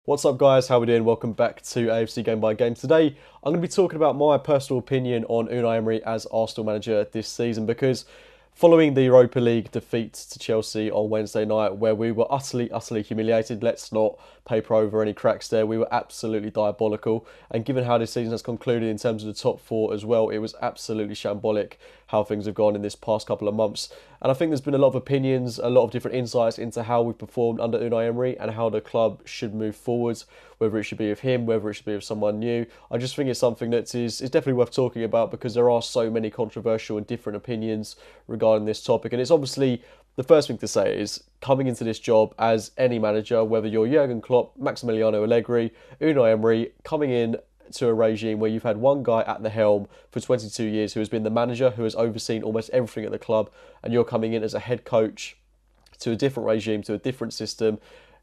What's up guys, how we doing? Welcome back to AFC Game by Game. Today I'm going to be talking about my personal opinion on Unai Emery as Arsenal manager this season, because following the Europa League defeat to Chelsea on Wednesday night, where we were utterly humiliated, let's not paper over any cracks there, we were absolutely diabolical, and given how this season has concluded in terms of the top four as well, it was absolutely shambolic how things have gone in this past couple of months. And I think there's been a lot of opinions, a lot of different insights into how we've performed under Unai Emery and how the club should move forwards, whether it should be with him, whether it should be with someone new. I just think it's something that is definitely worth talking about, because there are so many controversial and different opinions regarding this topic. And it's obviously, the first thing to say is, coming into this job as any manager, whether you're Jurgen Klopp, Maximiliano Allegri, Unai Emery, coming in to a regime where you've had one guy at the helm for 22 years who has been the manager, who has overseen almost everything at the club, and you're coming in as a head coach to a different regime, to a different system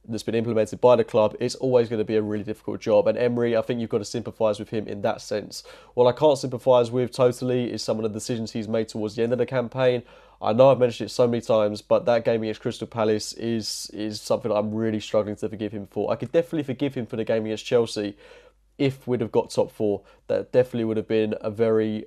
that's been implemented by the club, it's always going to be a really difficult job. And Emery, I think you've got to sympathise with him in that sense. What I can't sympathise with totally is some of the decisions he's made towards the end of the campaign. I know I've mentioned it so many times, but that game against Crystal Palace is something I'm really struggling to forgive him for. I could definitely forgive him for the game against Chelsea if we'd have got top four. That definitely would have been a very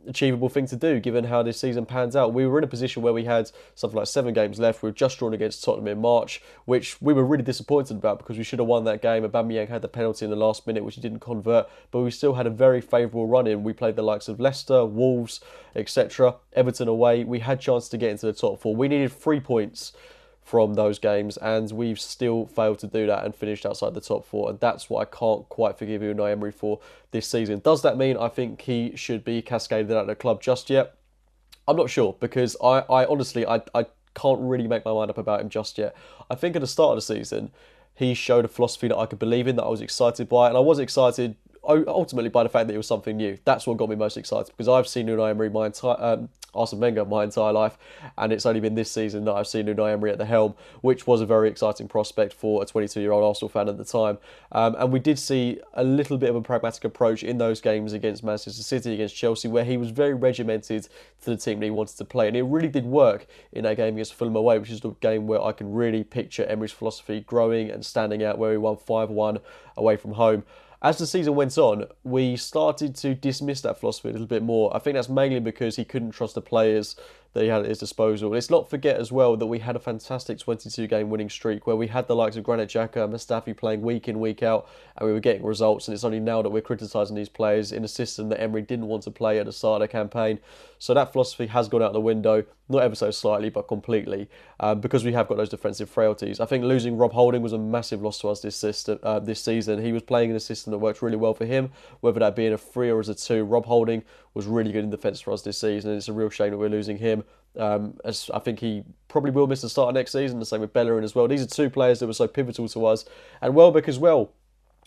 achievable thing to do, given how this season pans out. We were in a position where we had something like 7 games left. We were just drawn against Tottenham in March, which we were really disappointed about, because we should have won that game. Aubameyang had the penalty in the last minute, which he didn't convert, but we still had a very favourable run in. We played the likes of Leicester, Wolves, etc. Everton away. We had chance to get into the top four. We needed 3 points from those games, and we've still failed to do that and finished outside the top four. And that's what I can't quite forgive Unai Emery for this season. Does that mean I think he should be cascaded out of the club just yet? I'm not sure, because I honestly can't really make my mind up about him just yet. I think at the start of the season he showed a philosophy that I could believe in, that I was excited by, and I was excited ultimately by the fact that it was something new. That's what got me most excited, because I've seen Unai Emery Arsene Wenger my entire life, and it's only been this season that I've seen Unai Emery at the helm, which was a very exciting prospect for a 22-year-old Arsenal fan at the time. And we did see a little bit of a pragmatic approach in those games against Manchester City, against Chelsea, where he was very regimented to the team that he wanted to play, and it really did work in that game against Fulham away, which is the game where I can really picture Emery's philosophy growing and standing out, where we won 5-1 away from home. As the season went on, we started to dismiss that philosophy a little bit more. I think that's mainly because he couldn't trust the players that he had at his disposal. Let's not forget as well that we had a fantastic 22-game winning streak, where we had the likes of Granit Xhaka and Mustafi playing week in, week out, and we were getting results. And it's only now that we're criticising these players in a system that Emery didn't want to play at the start of the campaign. So that philosophy has gone out the window, not ever so slightly, but completely, because we have got those defensive frailties. I think losing Rob Holding was a massive loss to us this season. He was playing in a system that worked really well for him, whether that be in a 3 or as a 2. Rob Holding was really good in defence for us this season, and it's a real shame that we're losing him. As I think he probably will miss the start of next season, the same with Bellerin as well. These are 2 players that were so pivotal to us. And Welbeck as well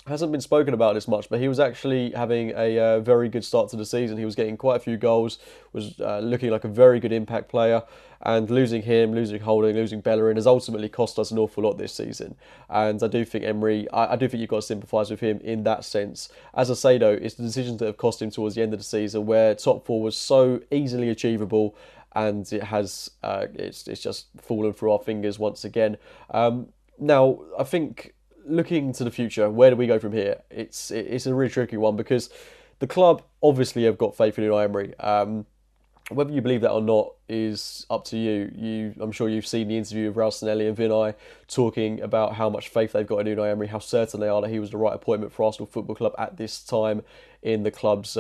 hasn't been spoken about this much, but he was actually having a very good start to the season. He was getting quite a few goals, was looking like a very good impact player, and losing him, losing Holding, losing Bellerin has ultimately cost us an awful lot this season. And I do think Emery, I do think you've got to sympathise with him in that sense. As I say though, it's the decisions that have cost him towards the end of the season, where top 4 was so easily achievable, and it has it's just fallen through our fingers once again. Now I think, looking to the future, where do we go from here? It's a really tricky one, because the club obviously have got faith in Unai Emery. Whether you believe that or not is up to you. I'm sure you've seen the interview of Ralstonelli and Vinay talking about how much faith they've got in Unai Emery, how certain they are that he was the right appointment for Arsenal Football Club at this time in the club's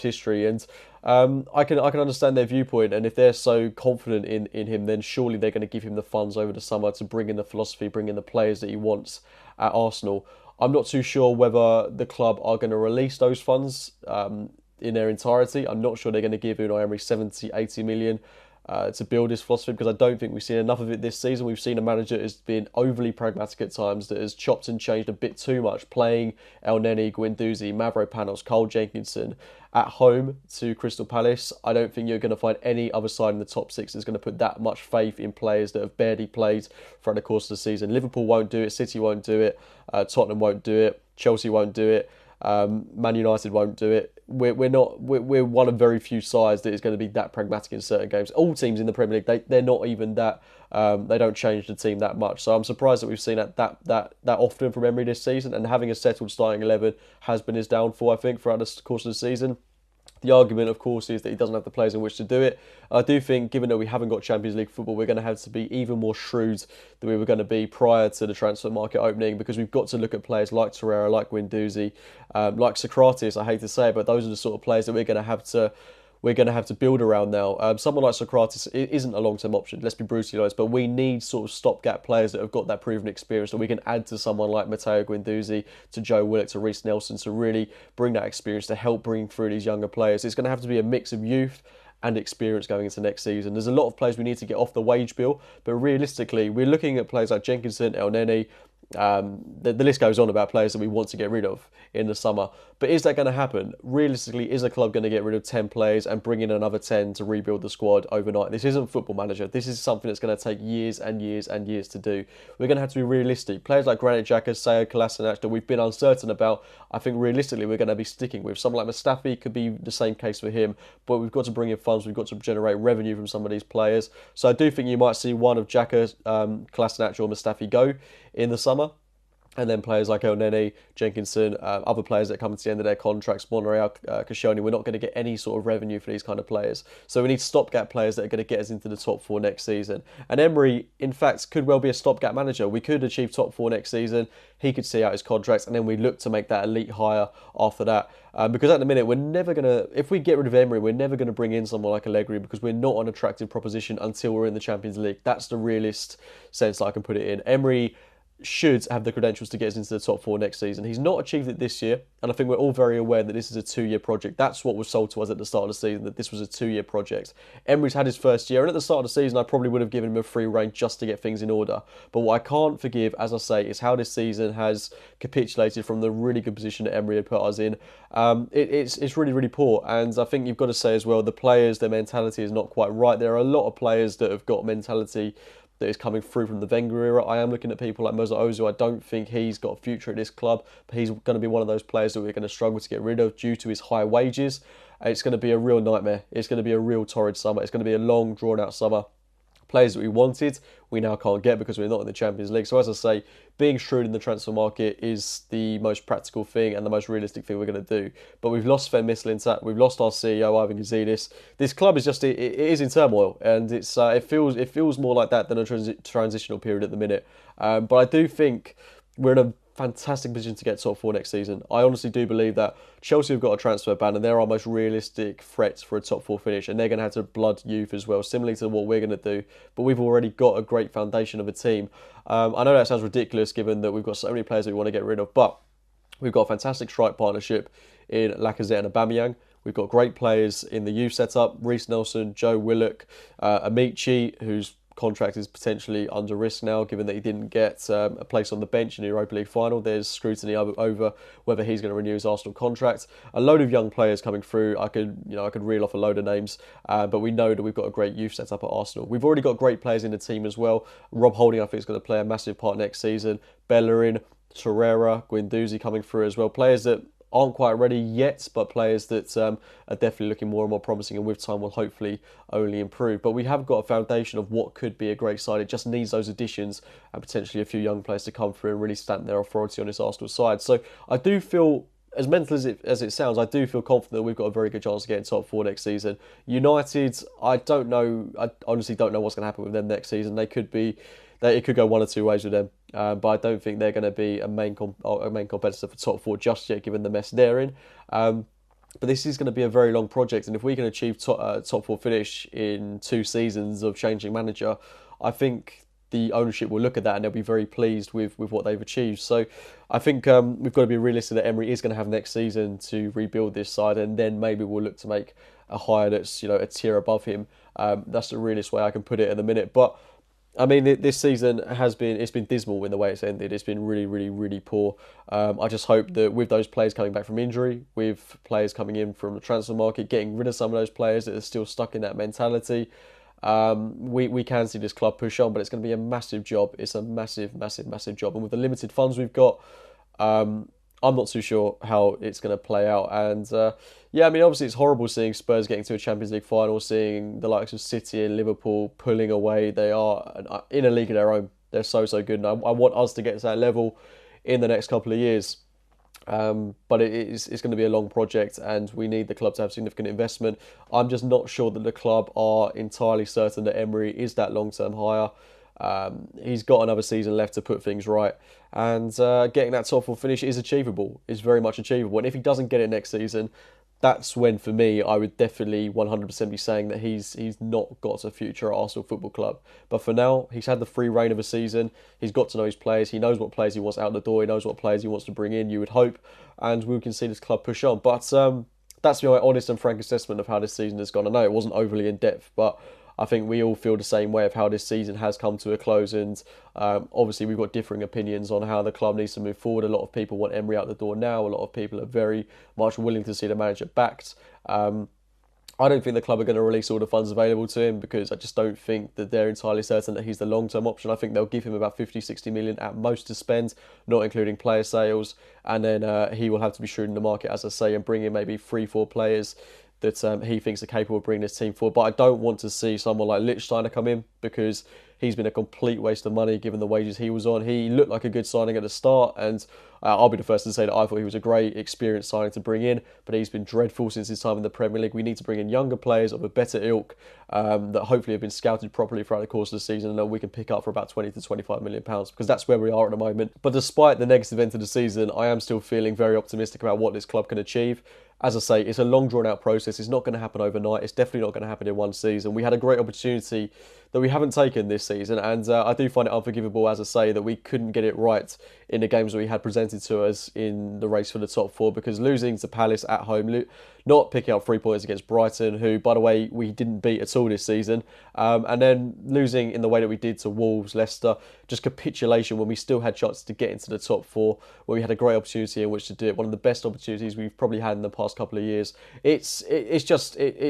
history. And I can understand their viewpoint, and if they're so confident in him, then surely they're going to give him the funds over the summer to bring in the philosophy, bring in the players that he wants at Arsenal. I'm not too sure whether the club are going to release those funds in their entirety. I'm not sure they're going to give Unai Emery 70, 80 million to build his philosophy, because I don't think we've seen enough of it this season. We've seen a manager that has been overly pragmatic at times, that has chopped and changed a bit too much, playing El Neni, Guendouzi, Mavropanos, Cole Jenkinson at home to Crystal Palace. I don't think you're going to find any other side in the top 6 that's going to put that much faith in players that have barely played throughout the course of the season. Liverpool won't do it, City won't do it, Tottenham won't do it, Chelsea won't do it. Man United won't do it. We're one of very few sides that is going to be that pragmatic in certain games. All teams in the Premier League, they're not even that. They don't change the team that much. So I'm surprised that we've seen that often from Emery this season. And having a settled starting 11 has been his downfall, I think, throughout the course of the season. The argument, of course, is that he doesn't have the players in which to do it. I do think, given that we haven't got Champions League football, we're going to have to be even more shrewd than we were going to be prior to the transfer market opening, because we've got to look at players like Torreira, like Guendouzi, like Socrates. I hate to say it, but those are the sort of players that we're going to have to build around now. Someone like Socrates isn't a long-term option, let's be brutally honest, but we need sort of stopgap players that have got that proven experience that we can add to someone like Matteo Guendouzi, to Joe Willock, to Reece Nelson, to really bring that experience to help bring through these younger players. It's going to have to be a mix of youth and experience going into next season. There's a lot of players we need to get off the wage bill, but realistically, we're looking at players like Jenkinson, El Neni. The list goes on about players that we want to get rid of in the summer. But is that going to happen? Realistically, is a club going to get rid of 10 players and bring in another 10 to rebuild the squad overnight? This isn't Football Manager. This is something that's going to take years and years and years to do. We're going to have to be realistic. Players like Granit Xhaka, Sead Kolasinac that we've been uncertain about, I think realistically we're going to be sticking with. Someone like Mustafi could be the same case for him, but we've got to bring in funds, we've got to generate revenue from some of these players. So I do think you might see one of Xhaka, Kolasinac or Mustafi go in the summer. And then players like El Neni, Jenkinson, other players that come to the end of their contracts, Monreal, Koscielny, we're not going to get any sort of revenue for these kind of players. So we need stopgap players that are going to get us into the top four next season. And Emery, in fact, could well be a stopgap manager. We could achieve top four next season. He could see out his contracts, and then we look to make that elite hire after that. Because at the minute, we're never going to, if we get rid of Emery, we're never going to bring in someone like Allegri, because we're not an attractive proposition until we're in the Champions League. That's the realist sense that I can put it in. Emery should have the credentials to get us into the top four next season. He's not achieved it this year, and I think we're all very aware that this is a 2-year project. That's what was sold to us at the start of the season, that this was a 2-year project. Emery's had his first year, and at the start of the season, I probably would have given him a free rein just to get things in order. But what I can't forgive, as I say, is how this season has capitulated from the really good position that Emery had put us in. It's really, really poor, and I think you've got to say as well, the players, their mentality is not quite right. There are a lot of players that have got mentality that is coming through from the Wenger era. I am looking at people like Mesut Ozil. I don't think he's got a future at this club, but he's going to be one of those players that we're going to struggle to get rid of due to his high wages. It's going to be a real nightmare. It's going to be a real torrid summer. It's going to be a long, drawn-out summer. Players that we wanted, we now can't get because we're not in the Champions League. So as I say, being shrewd in the transfer market is the most practical thing and the most realistic thing we're going to do. But we've lost Sven Mislintat, we've lost our CEO Ivan Gazidis. This club is just, it is in turmoil, and it feels more like that than a transitional period at the minute. But I do think we're in a fantastic position to get top four next season. I honestly do believe that Chelsea have got a transfer ban, and they're our most realistic threats for a top four finish, and they're going to have to blood youth as well, similarly to what we're going to do. But we've already got a great foundation of a team. I know that sounds ridiculous given that we've got so many players that we want to get rid of, but we've got a fantastic strike partnership in Lacazette and Aubameyang. We've got great players in the youth setup: Reece Nelson, Joe Willock, Amici, who's contract is potentially under risk now, given that he didn't get a place on the bench in the Europa League final. There's scrutiny over whether he's going to renew his Arsenal contract. A load of young players coming through. I could reel off a load of names, but we know that we've got a great youth set up at Arsenal. We've already got great players in the team as well. Rob Holding, I think, is going to play a massive part next season. Bellerin, Torreira, Guendouzi coming through as well. Players that aren't quite ready yet, but players that are definitely looking more and more promising, and with time will hopefully only improve. But we have got a foundation of what could be a great side. It just needs those additions and potentially a few young players to come through and really stamp their authority on this Arsenal side. So I do feel, as mental as it sounds, I do feel confident that we've got a very good chance of getting top four next season. United, I don't know. I honestly don't know what's going to happen with them next season. It could go one or two ways with them. But I don't think they're going to be a main competitor for top four just yet, given the mess they're in. But this is going to be a very long project, and if we can achieve top four finish in 2 seasons of changing manager, I think the ownership will look at that and they'll be very pleased with what they've achieved. So I think we've got to be realistic that Emery is going to have next season to rebuild this side, and then maybe we'll look to make a hire that's a tier above him. That's the realist way I can put it at the minute. But I mean, this season it's been dismal in the way it's ended. It's been really, really, really poor. I just hope that with those players coming back from injury, with players coming in from the transfer market, getting rid of some of those players that are still stuck in that mentality, we can see this club push on, but it's going to be a massive job. It's a massive, massive, massive job. And with the limited funds we've got, I'm not too sure how it's going to play out. And yeah, I mean, obviously it's horrible seeing Spurs getting to a Champions League final, seeing the likes of City and Liverpool pulling away. They are in a league of their own. They're so, so good. And I want us to get to that level in the next couple of years. But it's going to be a long project, and we need the club to have significant investment. I'm just not sure that the club are entirely certain that Emery is that long-term hire. He's got another season left to put things right, and getting that top four finish is achievable. Is very much achievable. And if he doesn't get it next season, that's when, for me, I would definitely 100% be saying that he's not got a future at Arsenal Football Club. But for now, he's had the free reign of a season. He's got to know his players. He knows what players he wants out the door. He knows what players he wants to bring in, you would hope. And we can see this club push on. But that's my honest and frank assessment of how this season has gone. I know it wasn't overly in-depth, but I think we all feel the same way of how this season has come to a close, and obviously we've got differing opinions on how the club needs to move forward. A lot of people want Emery out the door now. A lot of people are very much willing to see the manager backed. I don't think the club are going to release all the funds available to him, because I just don't think that they're entirely certain that he's the long-term option. I think they'll give him about 50, 60 million at most to spend, not including player sales, and then he will have to be shrewd in the market, as I say, and bring in maybe 3-4 players that he thinks are capable of bringing this team forward. But I don't want to see someone like Lichtsteiner come in, because he's been a complete waste of money given the wages he was on. He looked like a good signing at the start, and I'll be the first to say that I thought he was a great, experienced signing to bring in, but he's been dreadful since his time in the Premier League. We need to bring in younger players of a better ilk that hopefully have been scouted properly throughout the course of the season, and that we can pick up for about 20 to 25 million pounds, because that's where we are at the moment. But despite the negative end of the season, I am still feeling very optimistic about what this club can achieve. As I say, it's a long drawn out process. It's not going to happen overnight. It's definitely not going to happen in one season. We had a great opportunity that we haven't taken this season, and I do find it unforgivable, as I say, that we couldn't get it right in the games that we had presented to us in the race for the top four, because losing to Palace at home, not picking up 3 points against Brighton, who, by the way, we didn't beat at all this season, and then losing in the way that we did to Wolves, Leicester, just capitulation when we still had chances to get into the top four, where we had a great opportunity in which to do it, one of the best opportunities we've probably had in the past couple of years. It's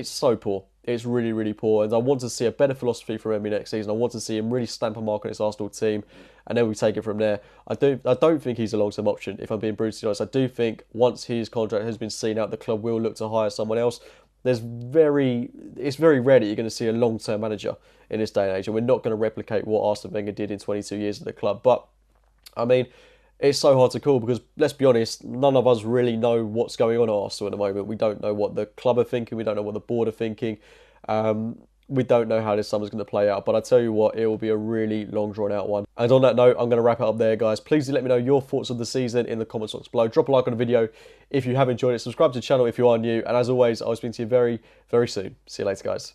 so poor. It's really, really poor, and I want to see a better philosophy from Emery next season. I want to see him really stamp a mark on his Arsenal team, and then we take it from there. I don't think he's a long-term option, if I'm being brutally honest. I do think once his contract has been seen out, the club will look to hire someone else. It's very rare that you're going to see a long-term manager in this day and age, and we're not going to replicate what Arsene Wenger did in 22 years at the club. But, I mean, it's so hard to call, because, let's be honest, none of us really know what's going on at Arsenal at the moment. We don't know what the club are thinking. We don't know what the board are thinking. We don't know how this summer's going to play out. But I tell you what, it will be a really long, drawn-out one. And on that note, I'm going to wrap it up there, guys. Please do let me know your thoughts of the season in the comments box below. Drop a like on the video if you have enjoyed it. Subscribe to the channel if you are new. And as always, I'll speak to you very, very soon. See you later, guys.